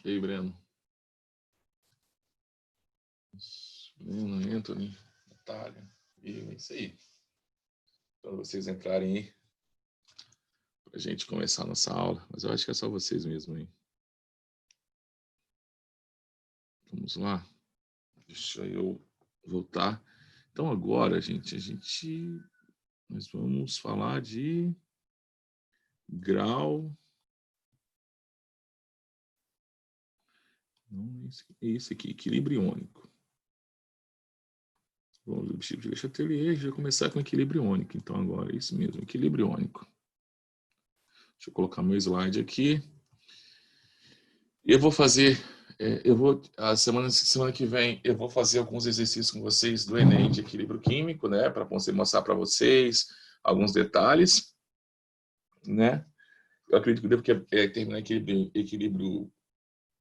E aí, Breno? Breno, Anthony, Natália. E é isso aí. Para vocês entrarem aí, para a gente começar a nossa aula. Mas eu acho que é só vocês mesmo aí. Vamos lá. Deixa eu voltar. Então agora, gente, nós vamos falar de grau. Não, é esse aqui, equilíbrio iônico. Vamos o objetivo de Lecha-Atelier, já começar com equilíbrio iônico. Então agora é isso mesmo, equilíbrio iônico. Deixa eu colocar meu slide aqui. Eu vou fazer, a semana que vem, eu vou fazer alguns exercícios com vocês do Enem de equilíbrio químico, né? Para mostrar para vocês alguns detalles, né? Eu acredito que eu devo terminar equilíbrio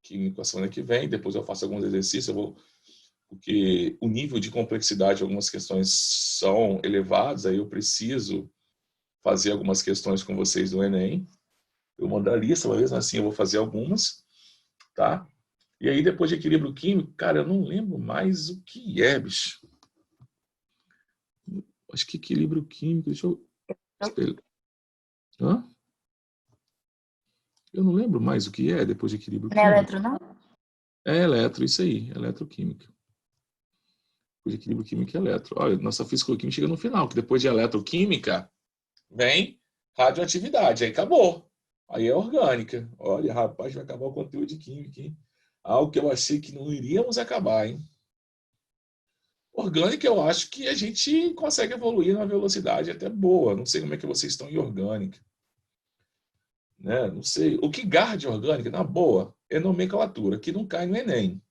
químico a semana que vem. Depois eu faço alguns exercícios, porque o nível de complexidade de algumas questões são elevados, aí eu preciso fazer algumas questões com vocês do Enem. Eu mando a lista, mas mesmo assim eu vou fazer algumas, tá? E aí, depois de equilíbrio químico, cara, eu não lembro mais o que é, bicho. Acho que equilíbrio químico, deixa eu... Hã? Eu não lembro mais o que é depois de equilíbrio Não é químico. eletro, não? É eletro, isso aí, eletroquímica. Depois de equilíbrio químico é eletro. Olha, nossa físico-química chega no final, que depois de eletroquímica vem radioatividade, aí acabou. Aí é orgânica. Olha, rapaz, vai acabar o conteúdo de química, hein? Algo que eu achei que não iríamos acabar, hein? Orgânica, eu acho que a gente consegue evoluir numa velocidade até boa. Não sei como é que vocês estão em orgânica. Né? Não sei. O que garra de orgânica, na boa, é nomenclatura, que não cai no Enem.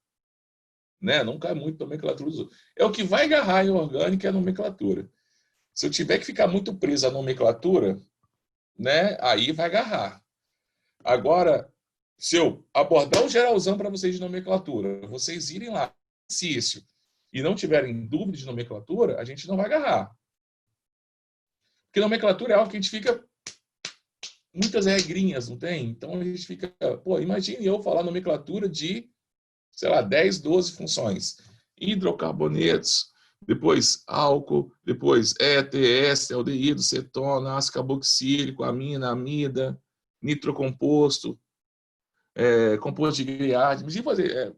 Né? Não cai muito nomenclatura dos outros. É o que vai garrar em orgânica é a nomenclatura. Se eu tiver que ficar muito preso à nomenclatura, né? Aí vai agarrar. Agora, se eu abordar o geralzão para vocês de nomenclatura, vocês irem lá, exercício, e não tiverem dúvida de nomenclatura, a gente não vai agarrar. Porque nomenclatura é algo que a gente fica muitas regrinhas, não tem? Então a gente fica, pô, imagine eu falar nomenclatura de, sei lá, 10, 12 funções. Hidrocarbonetos, depois álcool, depois éter, éster, aldeído, cetona, ácido carboxílico, amina, amida, nitrocomposto, composto de Grignard, mas fazer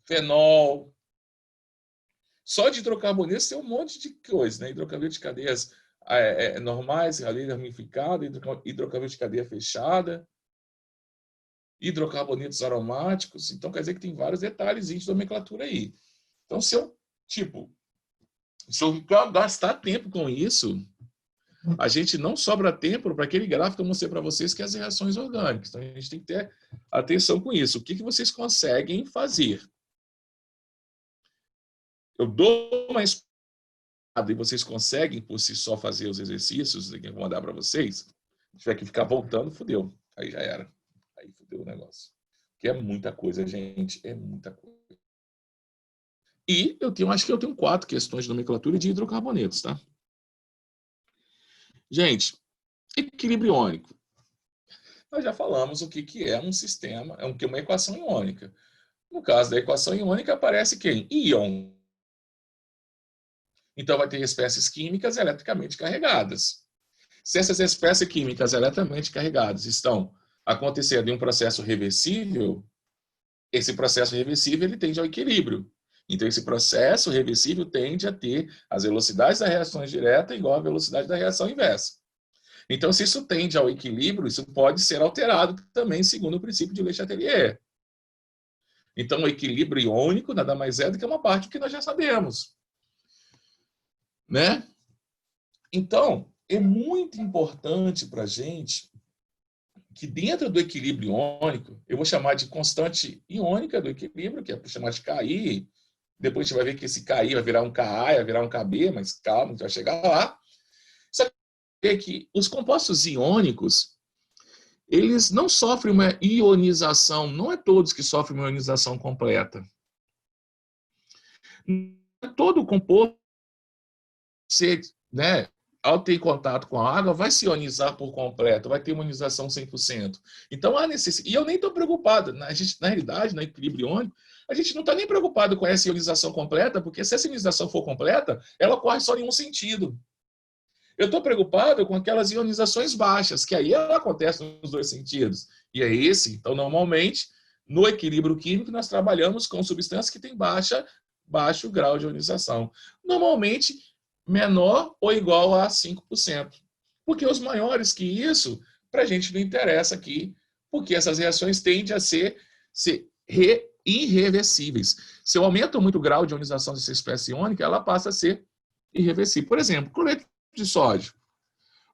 fenol. Só de hidrocarbonetos tem um monte de coisa, né? Hidrocarbonetos de cadeias normais, cadeia ramificada, hidrocarbonetos de cadeia fechada, hidrocarbonetos aromáticos. Então, quer dizer que tem vários detalhes de nomenclatura aí. Então, se eu gastar tempo com isso, a gente não sobra tempo para aquele gráfico que eu mostrei para vocês, que é as reações orgânicas. Então, a gente tem que ter atenção com isso. O que vocês conseguem fazer? Eu dou uma e vocês conseguem por si só fazer os exercícios que eu vou mandar para vocês, se tiver que ficar voltando, fudeu. Aí já era. Aí fudeu o negócio. Porque é muita coisa, gente. É muita coisa. E acho que eu tenho 4 questões de nomenclatura de hidrocarbonetos, tá? Gente, equilíbrio iônico. Nós já falamos o que é um sistema, uma equação iônica. No caso da equação iônica, aparece quem? Íon. Então, vai ter espécies químicas eletricamente carregadas. Se essas espécies químicas eletricamente carregadas estão acontecendo em um processo reversível, esse processo reversível ele tende ao equilíbrio. Então, esse processo reversível tende a ter as velocidades das reações diretas igual à velocidade da reação inversa. Então, se isso tende ao equilíbrio, isso pode ser alterado também segundo o princípio de Le-Chatelier. Então, o equilíbrio iônico nada mais é do que uma parte do que nós já sabemos. Né? Então, é muito importante para a gente que dentro do equilíbrio iônico, eu vou chamar de constante iônica do equilíbrio, que é para chamar de KI. Depois a gente vai ver que esse KI vai virar um KA, vai virar um KB, mas calma, a gente vai chegar lá. Só que os compostos iônicos, eles não sofrem uma ionização, não é todos que sofrem uma ionização completa. Não é todo composto ser, né, ao ter contato com a água, vai se ionizar por completo, vai ter uma ionização 100%. Então, há necessidade. E eu nem estou preocupado. Na realidade, no equilíbrio iônico, a gente não está nem preocupado com essa ionização completa, porque se essa ionização for completa, ela ocorre só em um sentido. Eu estou preocupado com aquelas ionizações baixas, que aí ela acontece nos dois sentidos. E é esse. Então, normalmente, no equilíbrio químico, nós trabalhamos com substâncias que têm baixo grau de ionização. Normalmente, menor ou igual a 5%. Porque os maiores que isso, para a gente não interessa aqui, porque essas reações tendem a ser irreversíveis. Se eu aumento muito o grau de ionização dessa espécie iônica, ela passa a ser irreversível. Por exemplo, cloreto de sódio.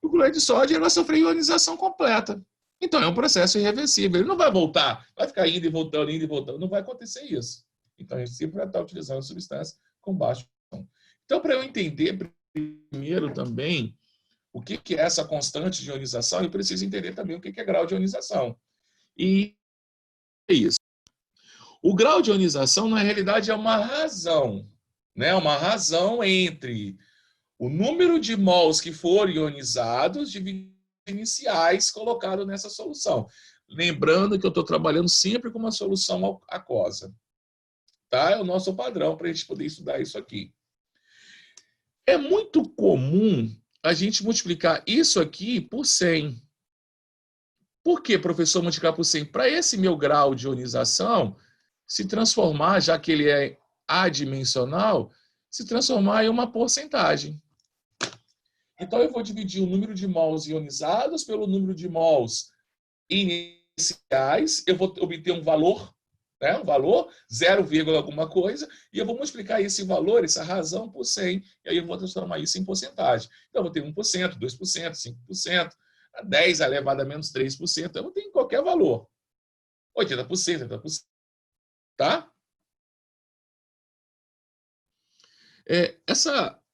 O cloreto de sódio vai sofrer ionização completa. Então, é um processo irreversível. Ele não vai voltar, vai ficar indo e voltando. Não vai acontecer isso. Então, a gente sempre vai estar utilizando substâncias com baixo. Então, para eu entender primeiro também o que é essa constante de ionização, eu preciso entender também o que é grau de ionização. E é isso. O grau de ionização, na realidade, é uma razão, né? Uma razão entre o número de mols que foram ionizados dividido iniciais colocado nessa solução. Lembrando que eu estou trabalhando sempre com uma solução aquosa. Tá? É o nosso padrão para a gente poder estudar isso aqui. É muito comum a gente multiplicar isso aqui por 100. Por que, professor, multiplicar por 100? Para esse meu grau de ionização se transformar, já que ele é adimensional, se transformar em uma porcentagem. Então, eu vou dividir o número de mols ionizados pelo número de mols iniciais. Eu vou obter um valor, né? Um valor, 0, alguma coisa, e eu vou multiplicar esse valor, essa razão, por 100, e aí eu vou transformar isso em porcentagem. Então, eu vou ter 1%, 2%, 5%, 10 elevado a menos 3%, eu vou ter em qualquer valor. 80%, 80%. Tá?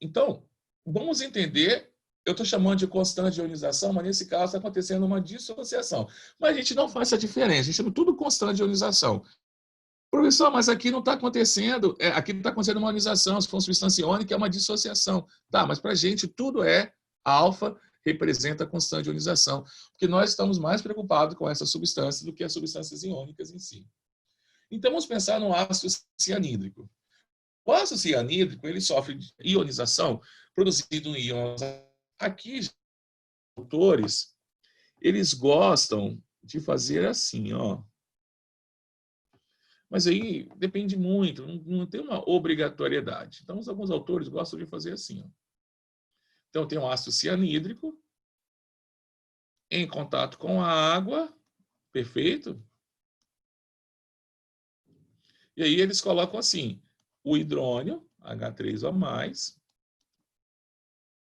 Então, vamos entender, eu estou chamando de constante de ionização, mas nesse caso está acontecendo uma dissociação. Mas a gente não faz essa diferença, a gente chama tudo constante de ionização. Professor, mas aqui não está acontecendo, aqui não está acontecendo uma ionização, se for uma substância iônica, é uma dissociação. Tá, mas para a gente tudo é alfa, representa a constante de ionização, porque nós estamos mais preocupados com essas substâncias do que as substâncias iônicas em si. Então, vamos pensar no ácido cianídrico. O ácido cianídrico, ele sofre ionização produzido em íons. Aqui, os autores, eles gostam de fazer assim, ó. Mas aí depende muito, não tem uma obrigatoriedade. Então, alguns autores gostam de fazer assim, ó. Então, tem o ácido cianídrico em contato com a água, perfeito? E aí eles colocam assim, o hidrônio, H3O+,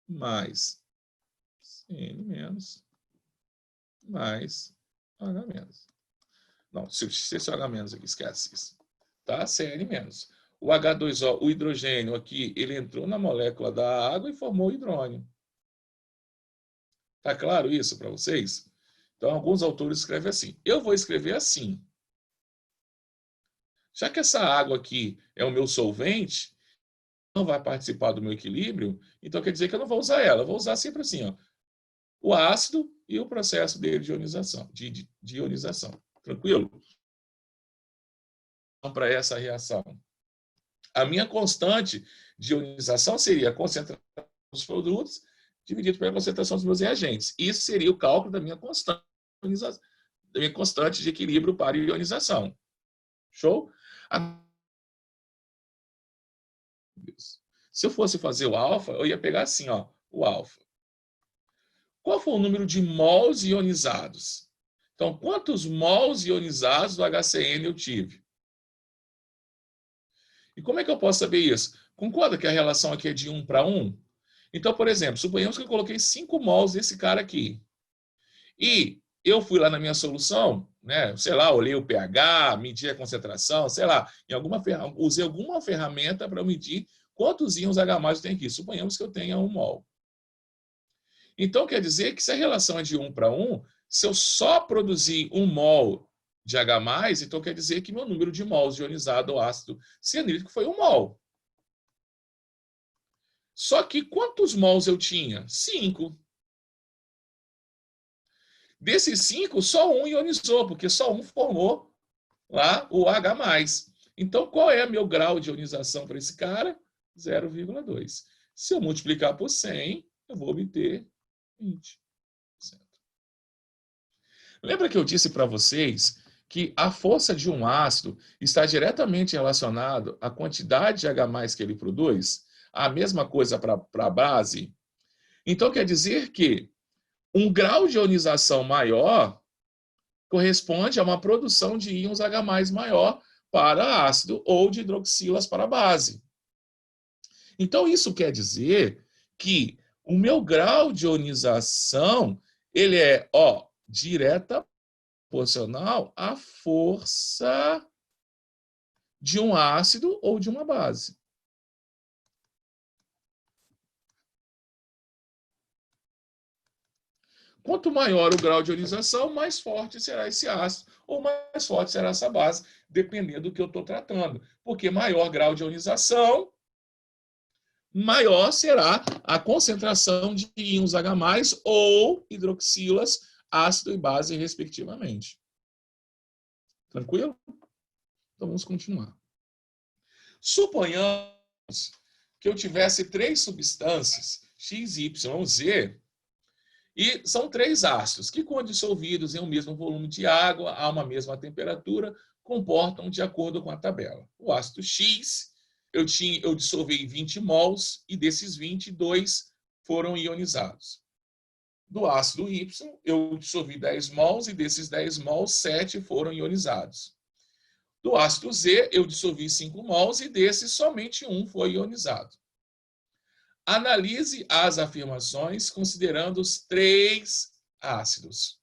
mais CN-, mais H-. Não, se esse H- aqui, esquece isso. Tá? CN-. O H2O, o hidrogênio aqui, ele entrou na molécula da água e formou o hidrônio. Tá claro isso para vocês? Então, alguns autores escrevem assim. Eu vou escrever assim. Já que essa água aqui é o meu solvente, não vai participar do meu equilíbrio, então quer dizer que eu não vou usar ela. Eu vou usar sempre assim, ó, o ácido e o processo dele de ionização. De ionização. Tranquilo? Para essa reação. A minha constante de ionização seria a concentração dos produtos dividido pela concentração dos meus reagentes. Isso seria o cálculo da minha constante de equilíbrio para ionização. Show? Se eu fosse fazer o alfa, eu ia pegar assim, ó, o alfa. Qual foi o número de mols ionizados? Então, quantos mols ionizados do HCN eu tive? E como é que eu posso saber isso? Concorda que a relação aqui é de 1 para 1? Então, por exemplo, suponhamos que eu coloquei 5 mols desse cara aqui. E eu fui lá na minha solução, né, sei lá, olhei o pH, medi a concentração, sei lá, usei alguma ferramenta para medir quantos íons H+ tem aqui. Suponhamos que eu tenha 1 mol. Então, quer dizer que se a relação é de 1 para 1, se eu só produzir 1 mol de H+, então quer dizer que meu número de mols de ionizado ácido cianídrico foi 1 mol. Só que quantos mols eu tinha? 5. Desses 5, só um ionizou, porque só um formou lá o H+. Então, qual é o meu grau de ionização para esse cara? 0,2. Se eu multiplicar por 100, eu vou obter 20%. Lembra que eu disse para vocês que a força de um ácido está diretamente relacionada à quantidade de H+ que ele produz? A mesma coisa para a base? Então, quer dizer que um grau de ionização maior corresponde a uma produção de íons H+ maior para ácido ou de hidroxilas para base. Então, isso quer dizer que o meu grau de ionização ele é direta proporcional à força de um ácido ou de uma base. Quanto maior o grau de ionização, mais forte será esse ácido ou mais forte será essa base, dependendo do que eu estou tratando. Porque maior grau de ionização, maior será a concentração de íons H+ ou hidroxilas, ácido e base, respectivamente. Tranquilo? Então vamos continuar. Suponhamos que eu tivesse 3 substâncias, X, Y, Z, e são 3 ácidos que, quando dissolvidos em um mesmo volume de água, a uma mesma temperatura, comportam de acordo com a tabela. O ácido X, eu dissolvi 20 mols e desses 20, 2 foram ionizados. Do ácido Y, eu dissolvi 10 mols e desses 10 mols, 7 foram ionizados. Do ácido Z, eu dissolvi 5 mols e desses somente 1 foi ionizado. Analise as afirmações considerando os 3 ácidos.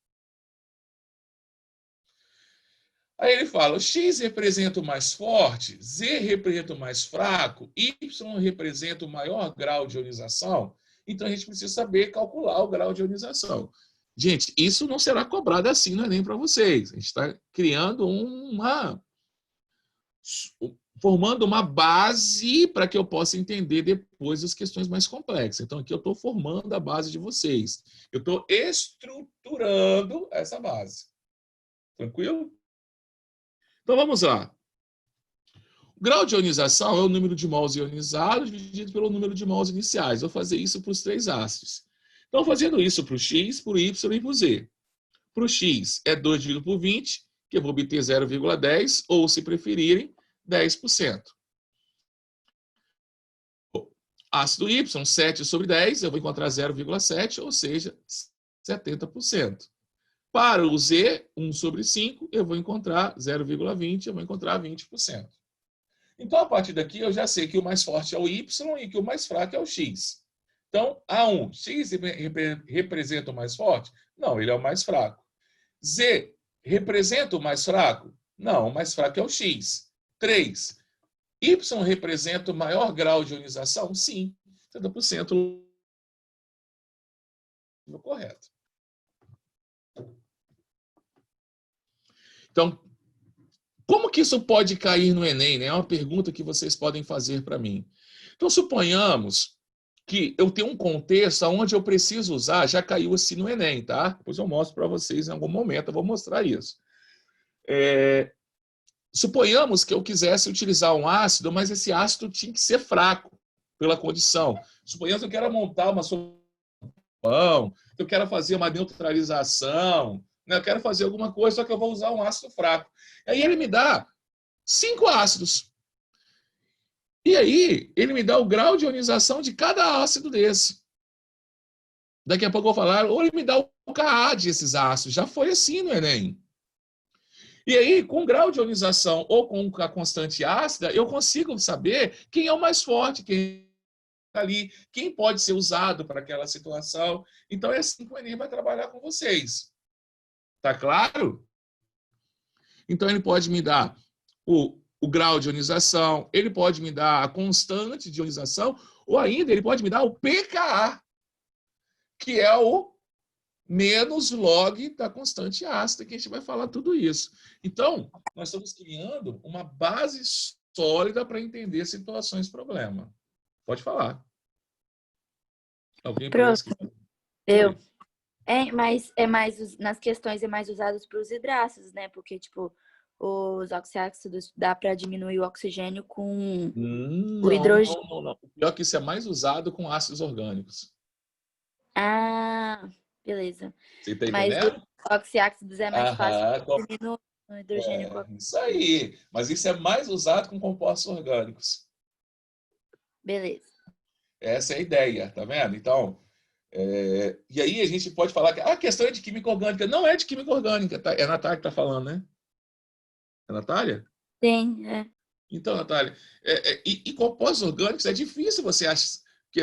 Aí ele fala, o X representa o mais forte, Z representa o mais fraco, Y representa o maior grau de ionização. Então, a gente precisa saber calcular o grau de ionização. Gente, isso não será cobrado assim no Enem para vocês. A gente está criando formando uma base para que eu possa entender depois as questões mais complexas. Então, aqui eu estou formando a base de vocês. Eu estou estruturando essa base. Tranquilo? Então, vamos lá. O grau de ionização é o número de mols ionizados dividido pelo número de mols iniciais. Vou fazer isso para os 3 ácidos. Então, fazendo isso para o X, para o Y e para o Z. Para o X, é 2 dividido por 20, que eu vou obter 0,10, ou, se preferirem, 10%. Ácido Y, 7 sobre 10, eu vou encontrar 0,7, ou seja, 70%. Para o Z, 1 sobre 5, eu vou encontrar 0,20, eu vou encontrar 20%. Então, a partir daqui, eu já sei que o mais forte é o Y e que o mais fraco é o X. Então, A1, X representa o mais forte? Não, ele é o mais fraco. Z representa o mais fraco? Não, o mais fraco é o X. 3. Y representa o maior grau de ionização? Sim, 70% correto. Então, como que isso pode cair no Enem? Né? É uma pergunta que vocês podem fazer para mim. Então, suponhamos que eu tenho um contexto onde eu preciso usar, já caiu assim no Enem, tá? Depois eu mostro para vocês em algum momento, eu vou mostrar isso. Suponhamos que eu quisesse utilizar um ácido, mas esse ácido tinha que ser fraco pela condição. Suponhamos que eu quero montar uma solução, que eu quero fazer uma neutralização, né? Eu quero fazer alguma coisa, só que eu vou usar um ácido fraco. Aí ele me dá 5 ácidos. E aí ele me dá o grau de ionização de cada ácido desse. Daqui a pouco eu vou falar, ou ele me dá o Ka desses ácidos. Já foi assim no Enem. E aí, com o grau de ionização ou com a constante ácida, eu consigo saber quem é o mais forte, quem ali, quem pode ser usado para aquela situação. Então, é assim que o Enem vai trabalhar com vocês. Tá claro? Então, ele pode me dar o grau de ionização, ele pode me dar a constante de ionização, ou ainda ele pode me dar o pKa, que é o menos log da constante ácida, que a gente vai falar tudo isso. Então, nós estamos criando uma base sólida para entender situações de problema. Pode falar. Alguém parece que... Pronto, eu. Oi. Nas questões é mais usados para os hidratos, né? Porque, tipo, os oxiácidos dá para diminuir o oxigênio com o Não, hidrogênio. não, não, não. O pior é que isso é mais usado com ácidos orgânicos. Ah, beleza. Você está Mas o entendendo? oxiácidos é mais fácil Aham, de diminuir o hidrogênio com o isso oxigênio. aí. Mas isso é mais usado com compostos orgânicos. Beleza. Essa é a ideia, tá vendo? Então, e aí a gente pode falar que a questão é de química orgânica. Não é de química orgânica, tá? É a Natália que está falando, né? É a Natália? Sim, é. Então, Natália, e compostos orgânicos é difícil você achar, que,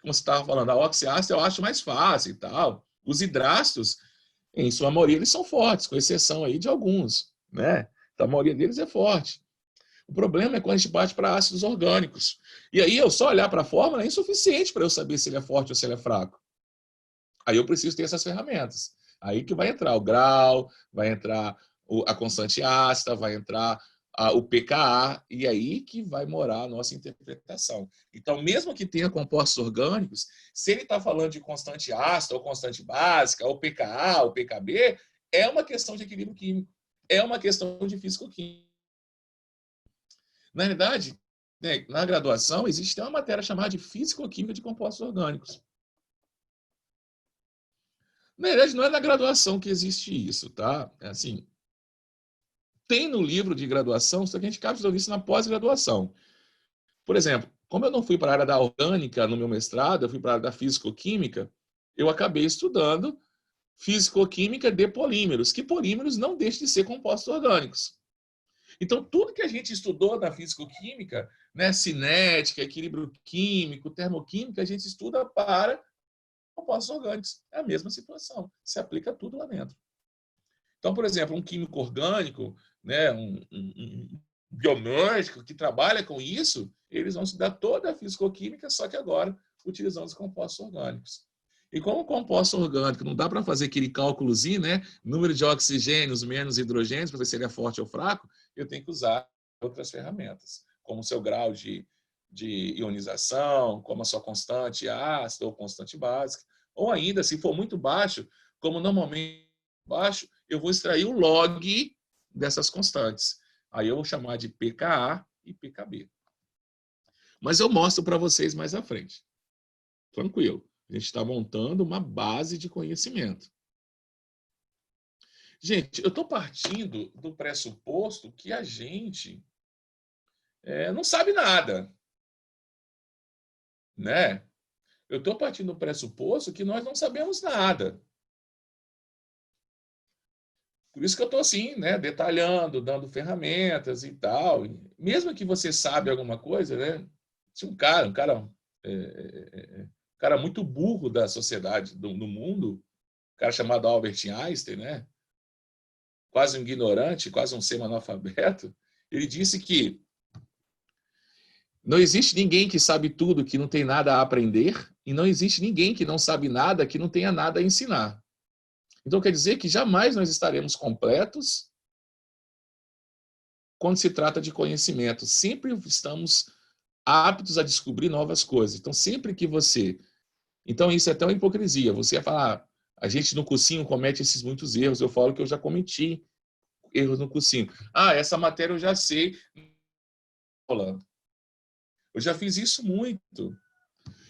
como você estava falando, a oxiácida eu acho mais fácil e tal. Os hidrácidos, em sua maioria, eles são fortes, com exceção aí de alguns, né? Então, a maioria deles é forte. O problema é quando a gente bate para ácidos orgânicos. E aí eu só olhar para a fórmula é insuficiente para eu saber se ele é forte ou se ele é fraco. Aí eu preciso ter essas ferramentas. Aí que vai entrar o grau, vai entrar a constante ácida, vai entrar o pKa, e aí que vai morar a nossa interpretação. Então, mesmo que tenha compostos orgânicos, se ele está falando de constante ácida, ou constante básica, ou pKa, ou pKb, é uma questão de equilíbrio químico, é uma questão de físico-química. Na realidade, né, na graduação, existe uma matéria chamada de físico-química de compostos orgânicos. Na verdade, não é na graduação que existe isso, tá? É assim, tem no livro de graduação, só que a gente acaba estudando isso na pós-graduação. Por exemplo, como eu não fui para a área da orgânica no meu mestrado, eu fui para a área da físico-química, eu acabei estudando físico-química de polímeros, que polímeros não deixam de ser compostos orgânicos. Então, tudo que a gente estudou na físico-química, né, cinética, equilíbrio químico, termoquímica, a gente estuda para compostos orgânicos. É a mesma situação, se aplica tudo lá dentro. Então, por exemplo, um químico orgânico, né, um biomédico que trabalha com isso, eles vão estudar toda a fisicoquímica, só que agora utilizando os compostos orgânicos. E como o composto orgânico não dá para fazer aquele cálculozinho, né? Número de oxigênios menos hidrogênios, para ver se ele é forte ou fraco, eu tenho que usar outras ferramentas, como o seu grau de ionização, como a sua constante ácida ou constante básica, ou ainda, se for muito baixo, como normalmente baixo, eu vou extrair o log dessas constantes. Aí eu vou chamar de pKa e pKb. Mas eu mostro para vocês mais à frente. Tranquilo. A gente está montando uma base de conhecimento. Gente, eu estou partindo do pressuposto que a gente não sabe nada, né? Eu estou partindo do pressuposto que nós não sabemos nada. Por isso que eu estou assim, né, detalhando, dando ferramentas e tal. Mesmo que você sabe alguma coisa, né? Se um cara muito burro da sociedade, do mundo, um cara chamado Albert Einstein, né? Quase um ignorante, quase um semi-analfabeto, ele disse que não existe ninguém que sabe tudo que não tem nada a aprender, e não existe ninguém que não sabe nada que não tenha nada a ensinar. Então quer dizer que jamais nós estaremos completos quando se trata de conhecimento. Sempre estamos aptos a descobrir novas coisas. Então sempre que você... Então isso é até uma hipocrisia. Você ia falar, a gente no cursinho comete esses muitos erros. Eu falo que eu já cometi erros no cursinho. Ah, essa matéria eu já sei. Eu já fiz isso muito.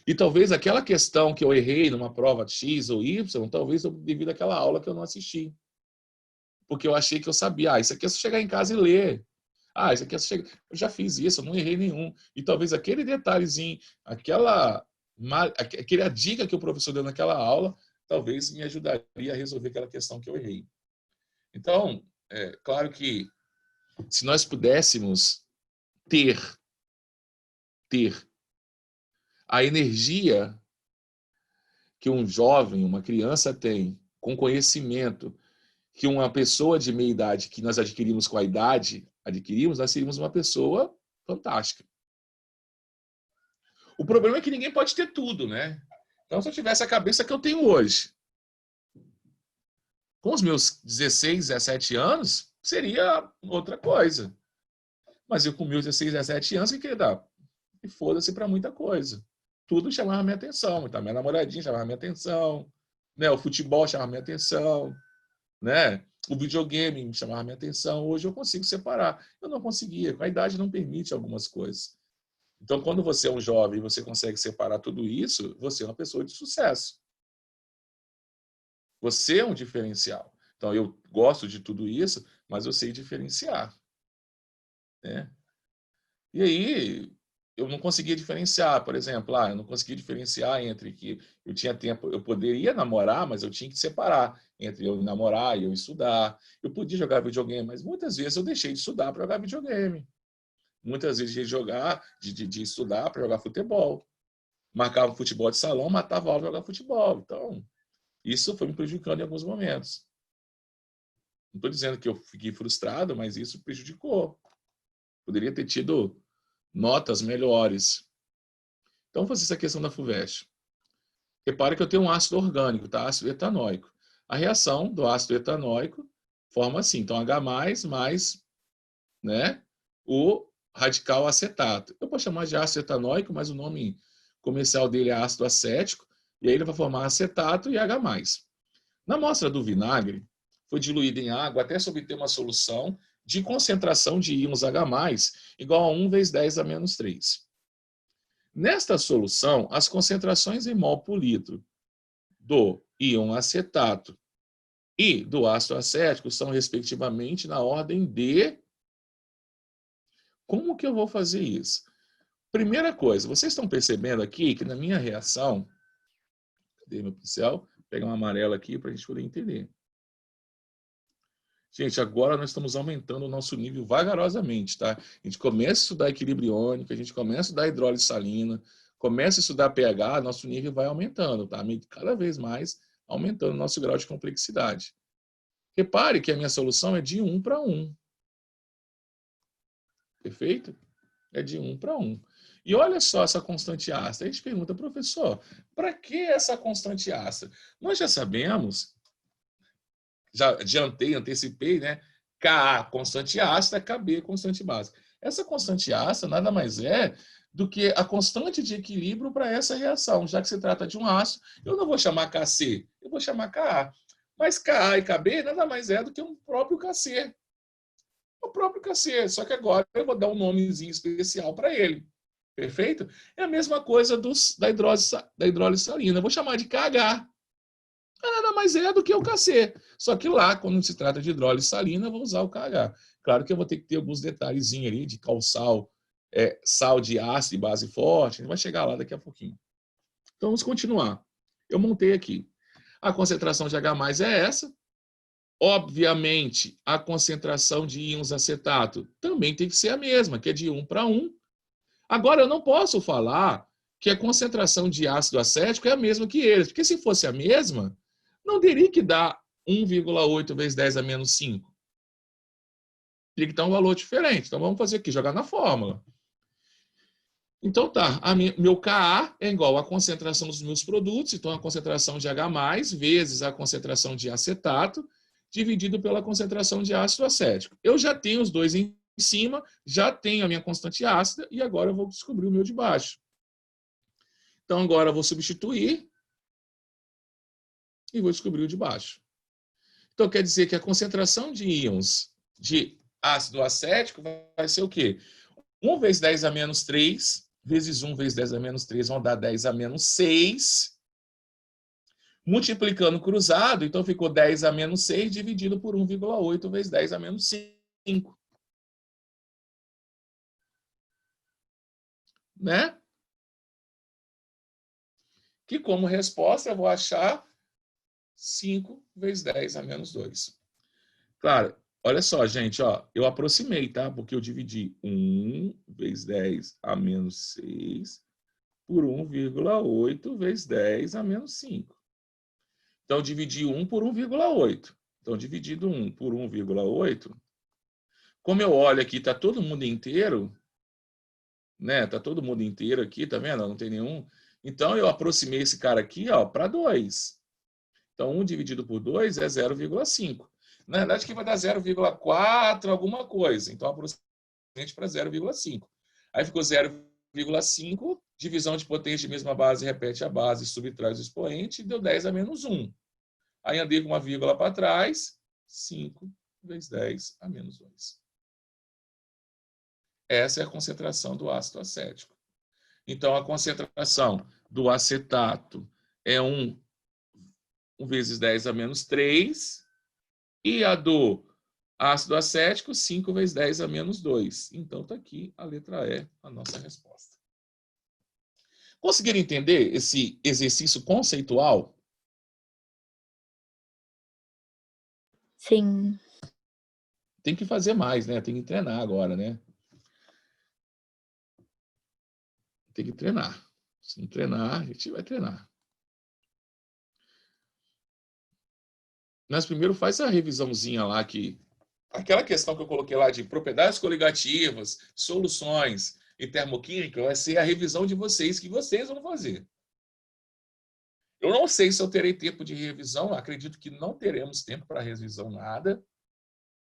E talvez aquela questão que eu errei numa prova X ou Y, talvez devido àquela aula que eu não assisti. Porque eu achei que eu sabia. Ah, isso aqui é só chegar em casa e ler. Ah, isso aqui é só chegar... Eu já fiz isso, eu não errei nenhum. E talvez aquele detalhezinho, aquela dica que o professor deu naquela aula, talvez me ajudaria a resolver aquela questão que eu errei. Então, é claro que se nós pudéssemos ter a energia que um jovem, uma criança tem, com conhecimento, que uma pessoa de meia idade, que nós adquirimos com a idade, nós seríamos uma pessoa fantástica. O problema é que ninguém pode ter tudo, né? Então, se eu tivesse a cabeça que eu tenho hoje, com os meus 16, 17 anos, seria outra coisa. Mas eu com meus 16, 17 anos, o que queria dar? E foda-se para muita coisa. tudo chamava minha atenção. Então, minha namoradinha chamava minha atenção, né? O futebol chamava minha atenção, né? O videogame me chamava minha atenção. Hoje eu consigo separar. Eu não conseguia, a idade não permite algumas coisas. Então, quando você é um jovem e você consegue separar tudo isso, você é uma pessoa de sucesso. Você é um diferencial. Então, eu gosto de tudo isso, mas eu sei diferenciar, né? E aí, eu não conseguia diferenciar, por exemplo, eu não conseguia diferenciar entre que eu tinha tempo, eu poderia namorar, mas eu tinha que separar entre eu namorar e eu estudar. Eu podia jogar videogame, mas muitas vezes eu deixei de estudar para jogar videogame. Muitas vezes de estudar para jogar futebol. Marcava futebol de salão, matava a aula para jogar futebol. Então, isso foi me prejudicando em alguns momentos. Não estou dizendo que eu fiquei frustrado, mas isso prejudicou. Poderia ter tido notas melhores. Então, vou fazer essa questão da FUVEST. Repare que eu tenho um ácido orgânico, tá? Ácido etanóico. A reação do ácido etanóico forma assim. Então, H+, mais, né, o radical acetato. Eu posso chamar de ácido etanóico, mas o nome comercial dele é ácido acético. E aí ele vai formar acetato e H+. Na amostra do vinagre, foi diluída em água até se obter uma solução de concentração de íons H+, igual a 1 vezes 10 a menos 3. Nesta solução, as concentrações em mol por litro do íon acetato e do ácido acético são, respectivamente, na ordem de... Como que eu vou fazer isso? Primeira coisa, vocês estão percebendo aqui que na minha reação... Cadê meu pincel? Vou pegar uma amarela aqui para a gente poder entender. Gente, agora nós estamos aumentando o nosso nível vagarosamente, tá? A gente começa a estudar equilíbrio iônico, a gente começa a estudar hidrólise salina, começa a estudar pH, nosso nível vai aumentando, tá? Cada vez mais aumentando o nosso grau de complexidade. Repare que a minha solução é de 1 para 1. Perfeito? É de 1 para 1. E olha só essa constante ácida. A gente pergunta, professor, para que essa constante ácida? Nós já sabemos... Já antecipei, né? Ka, constante ácida, Kb, constante básica. Essa constante ácida nada mais é do que a constante de equilíbrio para essa reação. Já que se trata de um ácido, eu não vou chamar Kc, eu vou chamar Ka. Mas Ka e Kb nada mais é do que um próprio Kc. O próprio Kc, só que agora eu vou dar um nomezinho especial para ele. Perfeito? É a mesma coisa da hidrólise salina. Eu vou chamar de KH. Nada mais é do que o Kc. Só que lá, quando se trata de hidrólise salina, eu vou usar o KH. Claro que eu vou ter que ter alguns detalhezinhos ali de calçal, sal de ácido e base forte. A gente vai chegar lá daqui a pouquinho. Então, vamos continuar. Eu montei aqui. A concentração de H+ é essa. Obviamente, a concentração de íons acetato também tem que ser a mesma, que é de 1 para 1. Agora, eu não posso falar que a concentração de ácido acético é a mesma que eles, porque se fosse a mesma, não teria que dar 1,8 vezes 10 a menos 5. Teria que dar um valor diferente. Então, vamos fazer aqui, jogar na fórmula. Então, tá. Meu Ka é igual à concentração dos meus produtos, então a concentração de H+, vezes a concentração de acetato, dividido pela concentração de ácido acético. Eu já tenho os dois em cima, já tenho a minha constante ácida, e agora eu vou descobrir o meu de baixo. Então, agora eu vou substituir e vou descobrir o de baixo. Então, quer dizer que a concentração de íons de ácido acético vai ser o quê? 1 vezes 10 a menos 3, vezes 1 vezes 10 a menos 3 vão dar 10 a menos 6. Multiplicando cruzado, então ficou 10 a menos 6 dividido por 1,8 vezes 10 a menos 5. Né? Que como resposta eu vou achar 5 vezes 10 a menos 2. Claro, olha só, gente, ó, eu aproximei, tá? Porque eu dividi 1 vezes 10 a menos 6 por 1,8 vezes 10 a menos 5. Então, eu dividi 1 por 1,8. Então, dividido 1 por 1,8, como eu olho aqui, está todo mundo inteiro, né? Está todo mundo inteiro aqui, tá vendo? Não tem nenhum. Então, eu aproximei esse cara aqui para 2. Então, 1 dividido por 2 é 0,5. Na verdade, aqui vai dar 0,4 alguma coisa. Então, aproximadamente para 0,5. Aí ficou 0,5 0,5, divisão de potência de mesma base, repete a base, subtrai o expoente, deu 10 a menos 1. Aí andei com uma vírgula para trás, 5 vezes 10 a menos 2. Essa é a concentração do ácido acético. Então, a concentração do acetato é 1 vezes 10 a menos 3, e a do ácido acético, 5 vezes 10 a menos 2. Então, está aqui a letra E, a nossa resposta. Conseguiram entender esse exercício conceitual? Sim. Tem que fazer mais, né? Tem que treinar agora, né? Tem que treinar. Se não treinar, a gente vai treinar. Mas primeiro faz a revisãozinha lá que... Aquela questão que eu coloquei lá de propriedades coligativas, soluções e termoquímica vai ser a revisão de vocês, que vocês vão fazer. Eu não sei se eu terei tempo de revisão, acredito que não teremos tempo para revisão nada,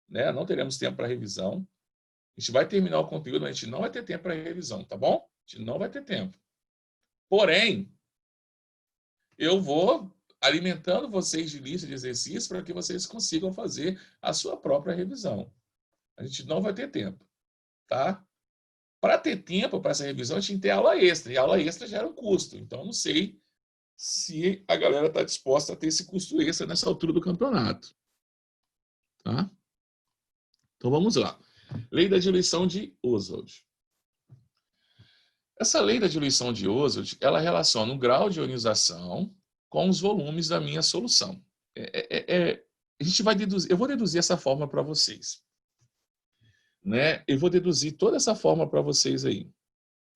né? Não teremos tempo para revisão. A gente vai terminar o conteúdo, mas a gente não vai ter tempo para revisão, tá bom? A gente não vai ter tempo. Porém, eu vou alimentando vocês de lista de exercícios para que vocês consigam fazer a sua própria revisão. A gente não vai ter tempo, tá? Para ter tempo para essa revisão, a gente tem que ter aula extra, e aula extra gera um custo. Então, eu não sei se a galera está disposta a ter esse custo extra nessa altura do campeonato. Tá? Então, vamos lá. Lei da diluição de Oswald. Essa lei da diluição de Oswald, ela relaciona o grau de ionização com os volumes da minha solução. A gente vai deduzir, eu vou deduzir essa forma para vocês. Né? Eu vou deduzir toda essa forma para vocês aí.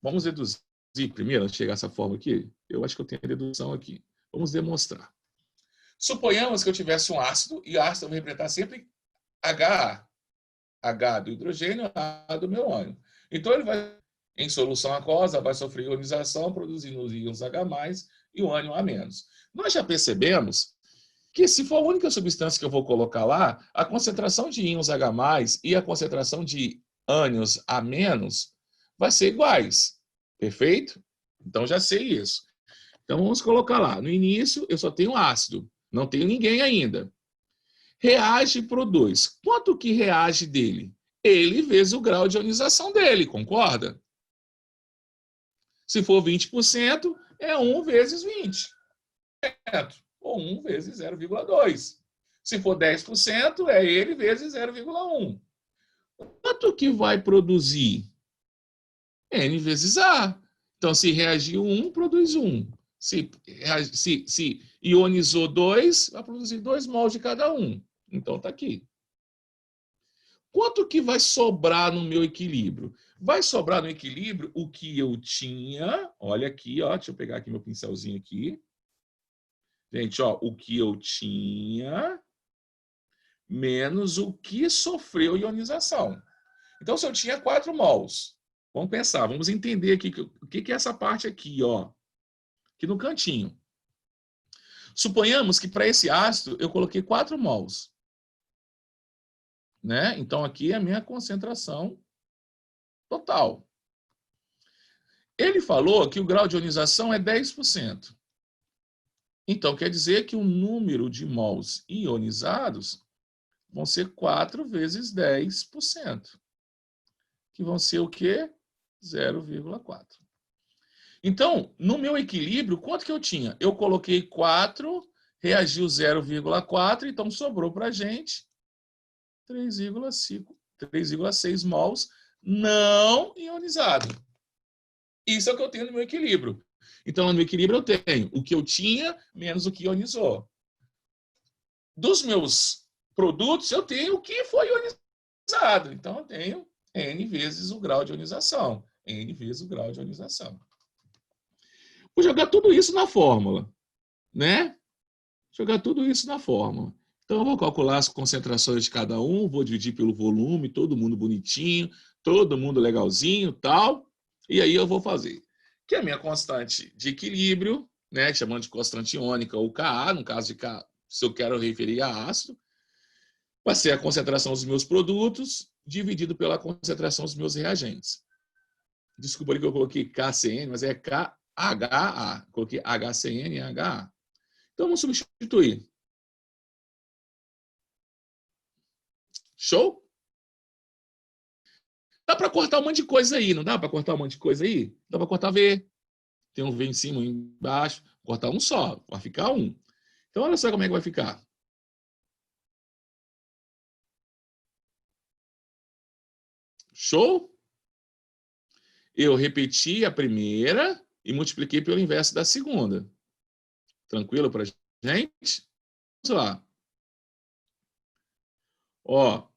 Vamos deduzir primeiro, antes de chegar a essa forma aqui? Eu acho que eu tenho a dedução aqui. Vamos demonstrar. Suponhamos que eu tivesse um ácido, e o ácido vai representar sempre HA. H do hidrogênio, A do meu ânion. Então, ele vai, em solução aquosa, vai sofrer ionização, produzindo os íons H+, e o ânion A-. Nós já percebemos que, se for a única substância que eu vou colocar lá, a concentração de íons H+, e a concentração de ânions A- vai ser iguais. Perfeito? Então, já sei isso. Então, vamos colocar lá. No início, eu só tenho ácido. Não tenho ninguém ainda. Reage e produz. Quanto que reage dele? Ele vezes o grau de ionização dele, concorda? Se for 20%, é 1 vezes 20. Ou 1 vezes 0,2. Se for 10%, é ele vezes 0,1. Quanto que vai produzir? N vezes A. Então, se reagiu 1, produz 1. Se ionizou 2, vai produzir 2 mols de cada um. Então, está aqui. Quanto que vai sobrar no meu equilíbrio? Vai sobrar no equilíbrio o que eu tinha. Olha aqui, ó, deixa eu pegar aqui meu pincelzinho aqui. Gente, ó, o que eu tinha menos o que sofreu ionização. Então, se eu tinha 4 mols, vamos pensar, vamos entender aqui o que é essa parte aqui, ó, aqui no cantinho. Suponhamos que para esse ácido eu coloquei 4 mols. Né? Então, aqui é a minha concentração total. Ele falou que o grau de ionização é 10%. Então, quer dizer que o número de mols ionizados vão ser 4 vezes 10%. Que vão ser o quê? 0,4. Então, no meu equilíbrio, quanto que eu tinha? Eu coloquei 4, reagiu 0,4, então sobrou para a gente 3,6 mols não ionizado. Isso é o que eu tenho no meu equilíbrio. Então, no meu equilíbrio, eu tenho o que eu tinha menos o que ionizou. Dos meus produtos, eu tenho o que foi ionizado. Então, eu tenho N vezes o grau de ionização. N vezes o grau de ionização. Vou jogar tudo isso na fórmula. Né? Jogar tudo isso na fórmula. Então, eu vou calcular as concentrações de cada um, vou dividir pelo volume, todo mundo bonitinho, todo mundo legalzinho, tal. E aí eu vou fazer. Que é a minha constante de equilíbrio, né, chamando de constante iônica ou Ka, no caso de K, se eu quero referir a ácido, vai ser a concentração dos meus produtos dividido pela concentração dos meus reagentes. Desculpa ali que eu coloquei KCN, mas é KHA. Coloquei HCN e HA. Então, vamos substituir. Show? Dá para cortar um monte de coisa aí, não dá para cortar um monte de coisa aí? Dá para cortar V. Tem um V em cima, um embaixo. Cortar um só, vai ficar um. Então, olha só como é que vai ficar. Show? Eu repeti a primeira e multipliquei pelo inverso da segunda. Tranquilo para gente? Vamos lá. Ó,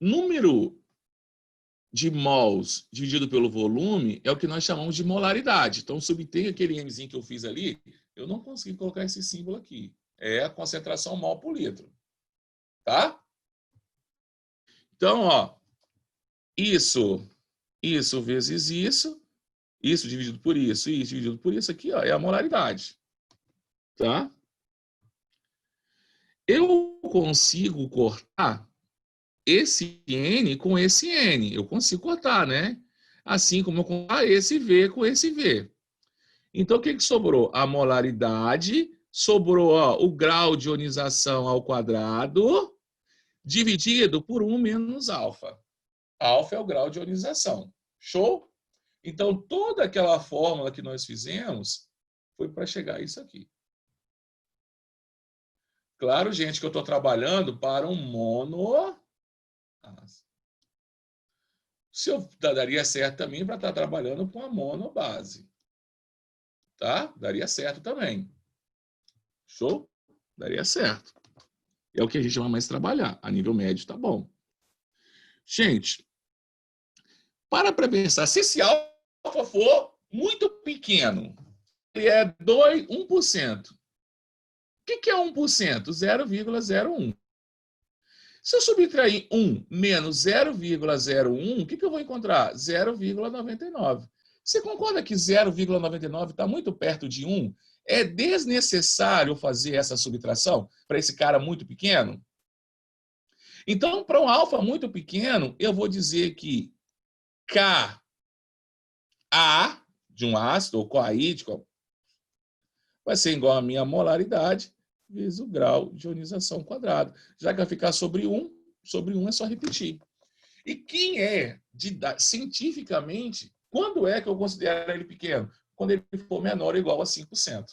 número de mols dividido pelo volume é o que nós chamamos de molaridade. Então, subtém aquele Mzinho que eu fiz ali, eu não consegui colocar esse símbolo aqui. É a concentração mol por litro. Tá? Então, ó, isso vezes isso dividido por isso dividido por isso aqui, ó, é a molaridade. Tá? Eu consigo cortar esse N com esse N. Eu consigo cortar, né? Assim como eu cortar esse V com esse V. Então, o que sobrou? A molaridade, sobrou ó, o grau de ionização ao quadrado, dividido por 1 menos alfa. Alfa é o grau de ionização. Show? Então, toda aquela fórmula que nós fizemos foi para chegar a isso aqui. Claro, gente, que eu estou trabalhando para um mono. Se eu daria certo também para estar trabalhando com a monobase. Tá? Daria certo também. Show? Daria certo. É o que a gente vai mais trabalhar. A nível médio tá bom. Gente, para pensar, se esse alfa for muito pequeno, ele é 1%. O que é 1%? 0,01. Se eu subtrair 1 menos 0,01, o que eu vou encontrar? 0,99. Você concorda que 0,99 está muito perto de 1? É desnecessário fazer essa subtração para esse cara muito pequeno? Então, para um alfa muito pequeno, eu vou dizer que Ka de um ácido, ou coaídico, vai ser igual a minha molaridade vezes o grau de ionização quadrado. Já que vai ficar sobre 1 é só repetir. E quem é, cientificamente, quando é que eu considero ele pequeno? Quando ele for menor ou igual a 5%.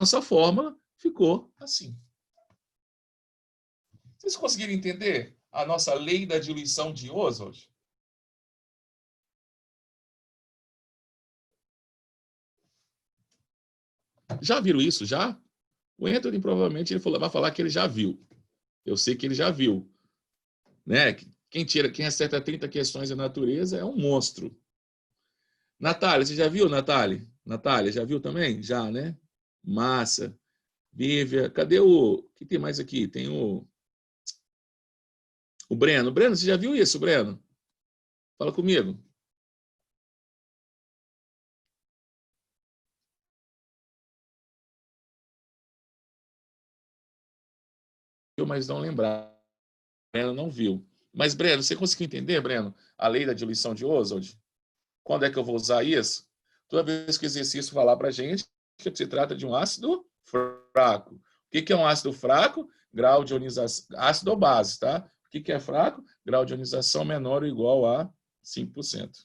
Nossa fórmula ficou assim. Vocês conseguiram entender a nossa lei da diluição de Oswald? Já viram isso, já? O Anthony provavelmente vai falar que ele já viu. Eu sei que ele já viu. Né? Quem acerta 30 questões da natureza é um monstro. Natália, você já viu, Natália? Natália, já viu também? Já, né? Massa. Bívia. Cadê o... que tem mais aqui? Tem o Breno. Breno, você já viu isso, Breno? Fala comigo. Mas não lembrar. Breno não viu. Mas, Breno, você conseguiu entender, Breno, a lei da diluição de Oswald? Quando é que eu vou usar isso? Toda vez que o exercício falar para a gente que se trata de um ácido fraco. O que é um ácido fraco? Grau de ionização, ácido ou base, tá? O que é fraco? Grau de ionização menor ou igual a 5%.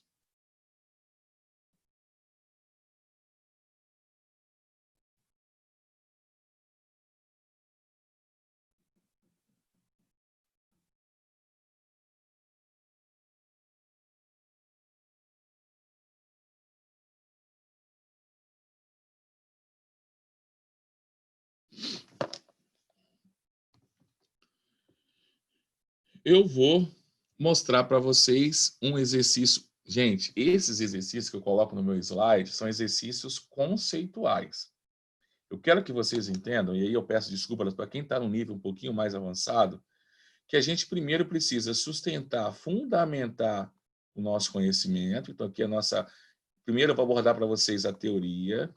Eu vou mostrar para vocês um exercício. Gente, esses exercícios que eu coloco no meu slide são exercícios conceituais. Eu quero que vocês entendam, e aí eu peço desculpas para quem está num nível um pouquinho mais avançado, que a gente primeiro precisa sustentar, fundamentar o nosso conhecimento. Então, aqui a nossa... Primeiro eu vou abordar para vocês a teoria.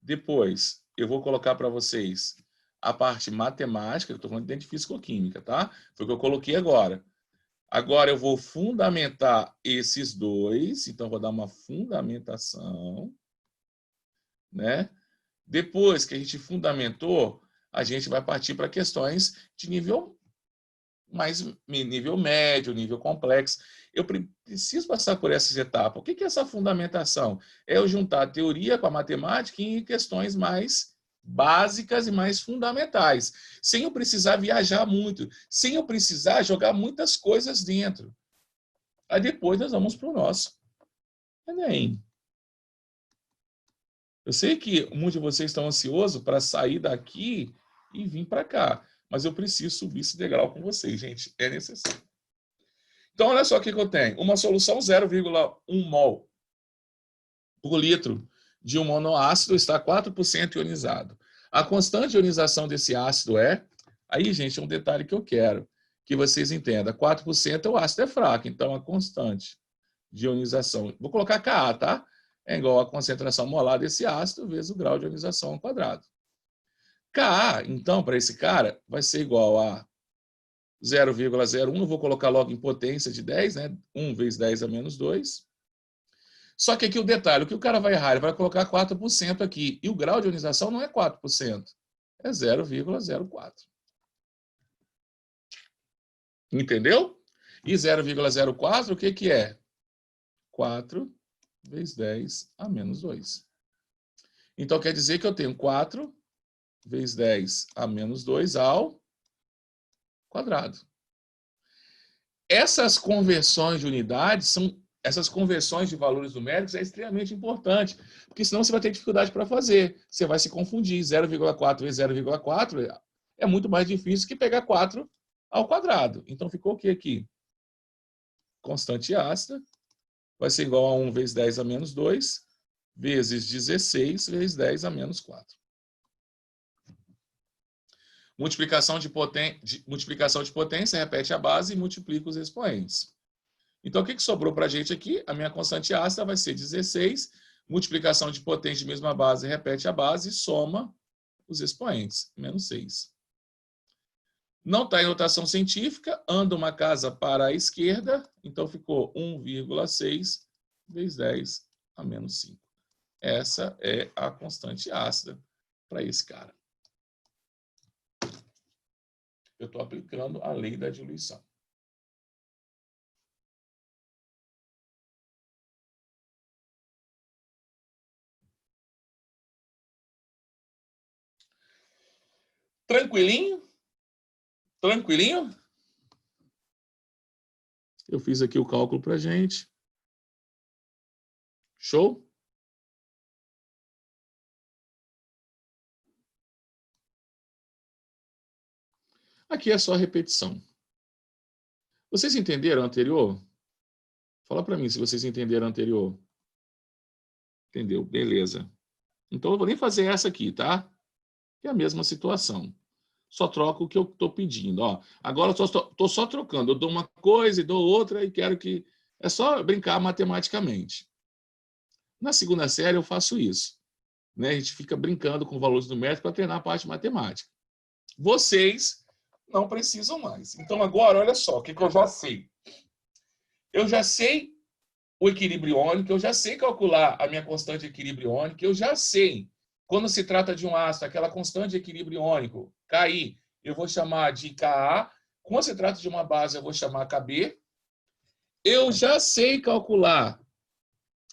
Depois, eu vou colocar para vocês a parte matemática, eu estou falando dentro de físico-química, tá? Foi o que eu coloquei agora. Agora eu vou fundamentar esses dois, então vou dar uma fundamentação, né? Depois que a gente fundamentou, a gente vai partir para questões de nível nível médio, nível complexo. Eu preciso passar por essas etapas. O que é essa fundamentação? É eu juntar a teoria com a matemática em questões mais básicas e mais fundamentais, sem eu precisar viajar muito, sem eu precisar jogar muitas coisas dentro. Aí depois nós vamos para o nosso Enem. Eu sei que muitos de vocês estão ansiosos para sair daqui e vir para cá, mas eu preciso subir esse degrau com vocês, gente. É necessário. Então, olha só o que eu tenho. Uma solução 0,1 mol por litro de um monoácido está 4% ionizado. A constante de ionização desse ácido é... Aí, gente, é um detalhe que eu quero que vocês entendam. 4% o ácido é fraco, então a constante de ionização... Vou colocar Ka, tá? É igual à concentração molar desse ácido vezes o grau de ionização ao quadrado. Ka, então, para esse cara, vai ser igual a 0,01, eu vou colocar logo em potência de 10, né? 1 vezes 10 a menos 2. Só que aqui o detalhe, o que o cara vai errar? Ele vai colocar 4% aqui. E o grau de ionização não é 4%, é 0,04. Entendeu? E 0,04, o que é? 4 vezes 10 a menos 2. Então, quer dizer que eu tenho 4 vezes 10 a menos 2 ao quadrado. Essas conversões de unidades essas conversões de valores numéricos é extremamente importante, porque senão você vai ter dificuldade para fazer. Você vai se confundir. 0,4 vezes 0,4 é muito mais difícil que pegar 4 ao quadrado. Então, ficou o que aqui? Constante ácida vai ser igual a 1 vezes 10 a menos 2, vezes 16 vezes 10 a menos 4. Multiplicação de potência, repete a base e multiplica os expoentes. Então, o que sobrou para a gente aqui? A minha constante ácida vai ser 16, multiplicação de potência de mesma base, repete a base e soma os expoentes, menos 6. Não está em notação científica, anda uma casa para a esquerda, então ficou 1,6 vezes 10 a menos 5. Essa é a constante ácida para esse cara. Eu estou aplicando a lei da diluição. Tranquilinho? Tranquilinho? Eu fiz aqui o cálculo para a gente. Show? Aqui é só repetição. Vocês entenderam o anterior? Fala para mim se vocês entenderam o anterior. Entendeu? Beleza. Então, eu vou nem fazer essa aqui, tá? É a mesma situação. Só troco o que eu estou pedindo. Ó, agora eu estou só trocando. Eu dou uma coisa e dou outra e quero que... É só brincar matematicamente. Na segunda série eu faço isso. Né? A gente fica brincando com valores numéricos para treinar a parte matemática. Vocês não precisam mais. Então, agora, olha só, o que eu já sei. Eu já sei o equilíbrio iônico, eu já sei calcular a minha constante de equilíbrio iônico, eu já sei, quando se trata de um ácido, aquela constante de equilíbrio iônico, Ki, eu vou chamar de Ka. Quando se trata de uma base, eu vou chamar Kb. Eu já sei calcular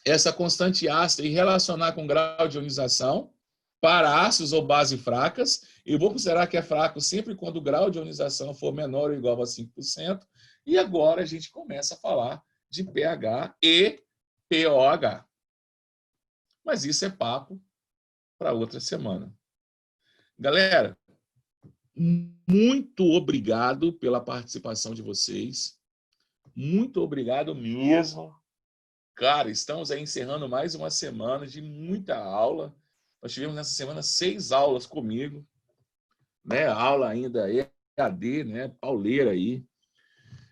essa constante ácida e relacionar com grau de ionização para ácidos ou bases fracas. Eu vou considerar que é fraco sempre quando o grau de ionização for menor ou igual a 5%. E agora a gente começa a falar de pH e POH. Mas isso é papo para outra semana. Galera, muito obrigado pela participação de vocês. Muito obrigado mesmo. Cara, estamos aí encerrando mais uma semana de muita aula. Nós tivemos nessa semana 6 aulas comigo, né? Aula ainda EAD, né? Pauleira aí.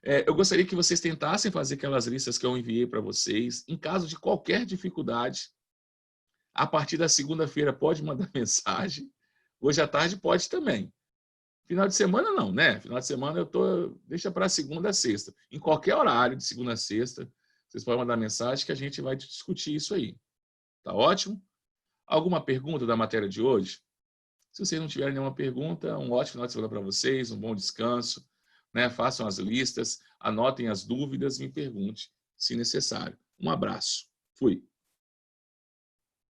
Eu gostaria que vocês tentassem fazer aquelas listas que eu enviei para vocês. Em caso de qualquer dificuldade, a partir da segunda-feira pode mandar mensagem. Hoje à tarde pode também. Final de semana não, né? Final de semana deixa para segunda a sexta. Em qualquer horário, de segunda a sexta, vocês podem mandar mensagem que a gente vai discutir isso aí. Tá ótimo? Alguma pergunta da matéria de hoje? Se vocês não tiverem nenhuma pergunta, um ótimo final de semana para vocês, um bom descanso, né? Façam as listas, anotem as dúvidas, me pergunte se necessário. Um abraço. Fui.